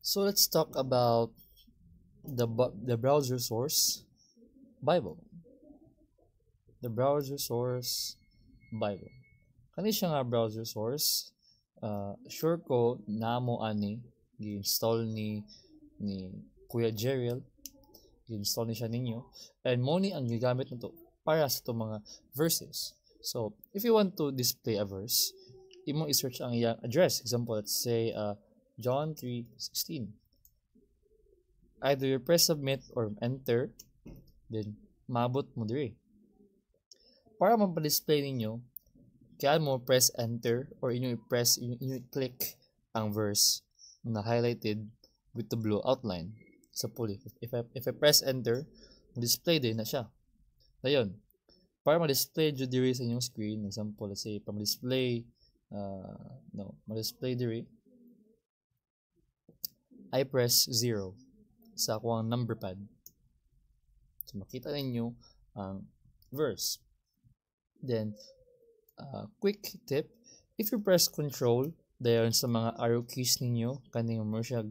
So let's talk about the browser source Bible. The browser source Bible. Kani siya nga browser source. Sure ko namo ani gi-install ni Kuya Jeriel. Gi-install ni siya ninyo. And mo ni ang gigamit nito para sa itong mga verses. So, if you want to display a verse, imo i-search ang iyang address. Example, let's say John 3:16. Either you press submit or enter, then maabot mo diri. Para ma-display ninyo, kaya mo press enter or inyo i-click ang verse na highlighted with the blue outline. So, if I press enter, display din na siya. Dayon, para ma-display diri sa inyong screen, example, let's say, para ma-display diri, I press 0 sa akong number pad. So, makita ninyo ang verse. Then, quick tip, if you press control, dayon sa mga arrow keys ninyo, kaning mo siya,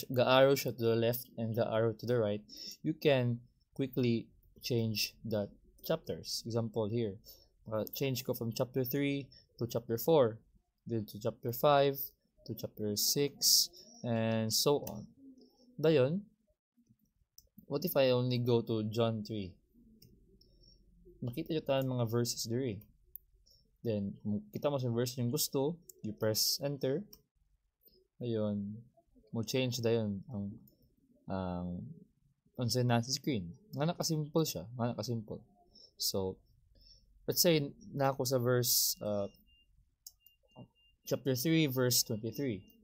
ga-arrow siya to the left and ga-arrow to the right, you can quickly change the chapters. Example here, change ko from chapter 3 to chapter 4, then to chapter 5, to chapter 6, and so on. Dayon, what if I only go to John 3? Makita nyo tayo mga verses diri. Then, kung kita mo sa verse yung gusto, you press enter. Ayun, mo change dayon ang unsay nasa screen. Nga nakasimple siya, nga nakasimple. So, let's say na ako sa verse chapter 3 verse 23.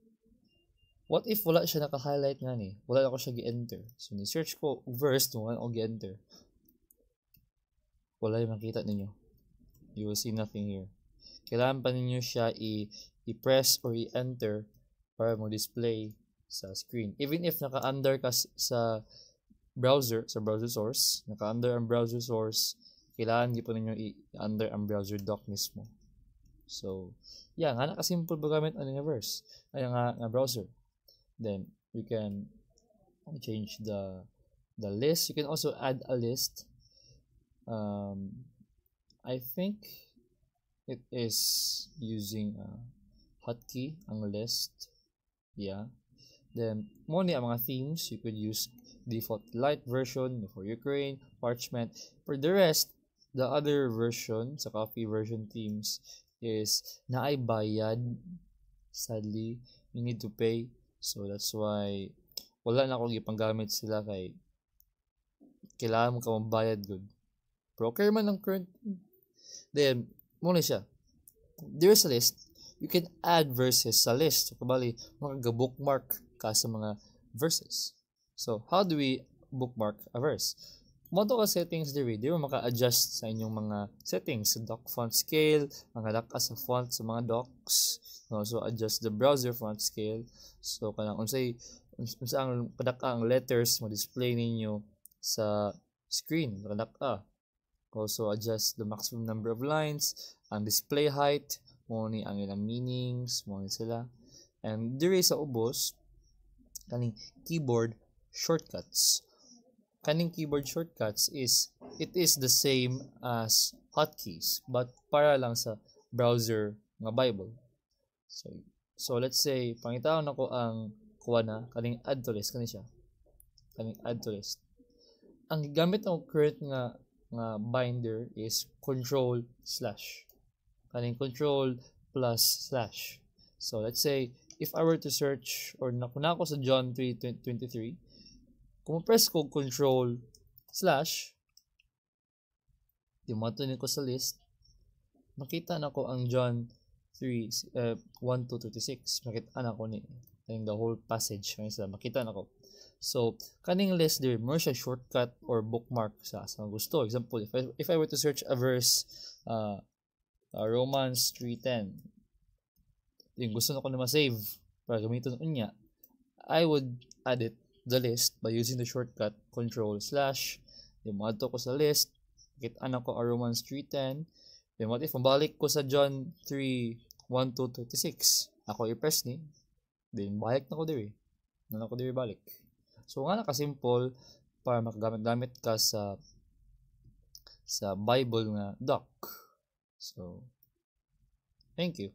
What if wala siya naka-highlight nga ni? Wala ako siya gi-enter. So, ni-search ko verse nung wala ako gi-enter. Wala yung makita ninyo. You will see nothing here. Kailangan pa ninyo siya i-press or i-enter para mo-display sa screen. Even if naka-under ka sa browser source, naka-under ang browser source, kailangan di po ninyo i-under ang browser dock mismo. So, yeah, nga nakasimple ba gamit ang verse? Ay nga browser. Then, you can change the list. You can also add a list. I think it is using a hotkey ang list. Yeah. Then, muna ang mga themes. You could use default light version for Ukraine, Parchment. For the rest, the other version, sa coffee version themes, is naay bayad. Sadly, you need to pay. So, that's why wala na akong ipanggamit sila kay kailangan mo ka mabayad good. Pero okay man ang current. Then, muna siya. There's a list. You can add verses sa list. So, kabali, mag-bookmark ka sa mga verses. So, how do we bookmark a verse? Moto ka settings diri, di mo maka-adjust sa inyong mga settings sa dock font scale, mga lakas sa font sa mga docks. Also adjust the browser font scale. So kanang unsay ang kadaka ang letters mo display ninyo sa screen, kadaka. Also adjust the maximum number of lines, ang display height, mo ni ang ilang meanings, mo ni sila. And diri sa ubos kaning keyboard shortcuts. Kaning keyboard shortcuts is the same as hotkeys but para lang sa browser nga Bible. So let's say pangitaon ako ang kuha na kaning add to list kani siya. Kaning add to list. Ang gamit ng current nga binder is control/. Kaning control plus slash. So let's say if I were to search or nakuna ako sa John 3:23, kung press ko control/, dimatunin ko sa list, makita na ko ang John 1:26. Makita na ko ni the whole passage. Makita na ko. So, kaning list there, more siya shortcut or bookmark sa gusto. Example, if I were to search a verse, Romans 3:10, yung gusto na ko na ma-save para gamitin unya, I would add it the list by using the shortcut control/. Then maadto ko sa list, kita na ko Romans 3:10. Then what if mabalik ko sa John 3:1-26, ako i-press ni, then balik na ko diri. na ako diri balik. So nga naka-simple para makagamit-gamit ka sa Bible nga doc. So thank you.